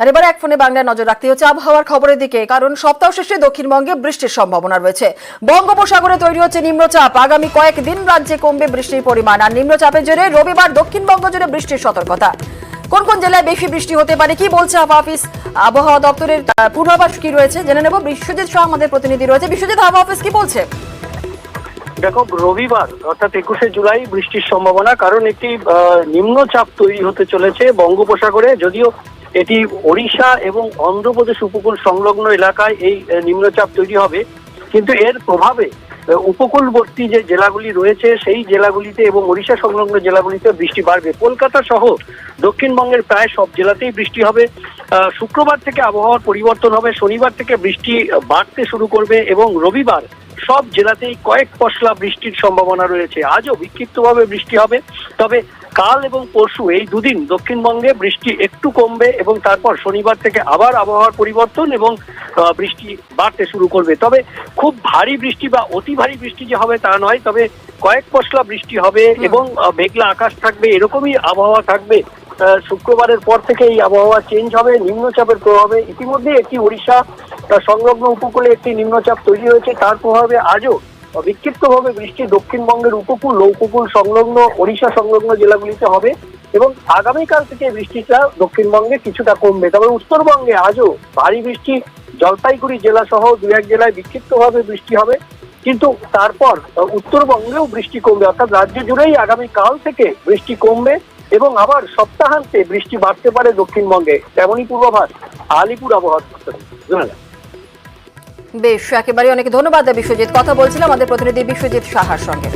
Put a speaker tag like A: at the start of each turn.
A: আর এবার এক ফোনে বাংলায় নজর রাখতে হচ্ছে আবহাওয়ার খবরের দিকে, কারণ সপ্তাহ শেষে দক্ষিণবঙ্গে বৃষ্টির সম্ভাবনা রয়েছে। বঙ্গোপসাগরে তৈরি হচ্ছে নিম্নচাপ, আগামী কয়েকদিন রাজ্যে কমবে বৃষ্টির পরিমাণ। আর নিম্নচাপের জেরে রবিবার দক্ষিণবঙ্গ জুড়ে বৃষ্টির সতর্কতা। কোন কোন জেলায় বেশি বৃষ্টি হতে পারে, কি বলছে আবহাওয়া দপ্তরের পূর্বাভাস কি রয়েছে জেনে নেব। বিশ্বজিৎ শাহ আমাদের প্রতিনিধি রয়েছে। বিশ্বজিৎ, আবহাওয়া অফিস কি বলছে?
B: দেখো, রবিবার অর্থাৎ 21শে জুলাই বৃষ্টির সম্ভাবনা, কারণ একটি নিম্নচাপ তৈরি হতে চলেছে বঙ্গোপসাগরে। যদিও এটি ওড়িশা এবং অন্ধ্রপ্রদেশ উপকূল সংলগ্ন এলাকায় এই নিম্নচাপ তৈরি হবে, কিন্তু এর প্রভাবে উপকূলবর্তী যে জেলাগুলি রয়েছে সেই জেলাগুলিতে এবং ওড়িশা সংলগ্ন জেলাগুলিতে বৃষ্টি বাড়বে। কলকাতা সহ দক্ষিণবঙ্গের প্রায় সব জেলাতেই বৃষ্টি হবে। শুক্রবার থেকে আবহাওয়ার পরিবর্তন হবে, শনিবার থেকে বৃষ্টি বাড়তে শুরু করবে এবং রবিবার সব জেলাতেই কয়েক পশলা বৃষ্টির সম্ভাবনা রয়েছে। আজও বিক্ষিপ্তভাবে বৃষ্টি হবে, তবে কাল এবং পরশু এই দুদিন দক্ষিণবঙ্গে বৃষ্টি একটু কমবে এবং তারপর শনিবার থেকে আবার আবহাওয়ার পরিবর্তন এবং বৃষ্টি বাড়তে শুরু করবে। তবে খুব ভারী বৃষ্টি বা অতি ভারী বৃষ্টি যে হবে তা নয়, তবে কয়েক পশলা বৃষ্টি হবে এবং মেঘলা আকাশ থাকবে, এরকমই আবহাওয়া থাকবে। শুক্রবারের পর থেকে এই আবহাওয়া চেঞ্জ হবে নিম্নচাপের প্রভাবে। ইতিমধ্যে একটি ওড়িশা সংলগ্ন উপকূলে একটি নিম্নচাপ তৈরি হয়েছে, তার প্রভাবে আজও বিক্ষিপ্তভাবে বৃষ্টি দক্ষিণবঙ্গের উপকূল ও উপকূল সংলগ্ন ওড়িশা সংলগ্ন জেলাগুলিতে হবে এবং আগামীকাল থেকে বৃষ্টিটা দক্ষিণবঙ্গে কিছুটা কমবে। তবে উত্তরবঙ্গে আজও ভারী বৃষ্টি, জলপাইগুড়ি জেলা সহ দু এক জেলায় বিক্ষিপ্তভাবে বৃষ্টি হবে, কিন্তু তারপর উত্তরবঙ্গেও বৃষ্টি কমবে। অর্থাৎ রাজ্য জুড়েই আগামীকাল থেকে বৃষ্টি কমবে এবং আবার সপ্তাহান্তে বৃষ্টি বাড়তে পারে দক্ষিণবঙ্গে, তেমনই পূর্বাভাস আলিপুর আবহাওয়া দপ্তর।
A: বেশ, একেবারে অনেক ধন্যবাদ বিশ্বজিৎ। কথা বলছিলাম আমাদের প্রতিনিধি বিশ্বজিৎ সাহার সঙ্গে।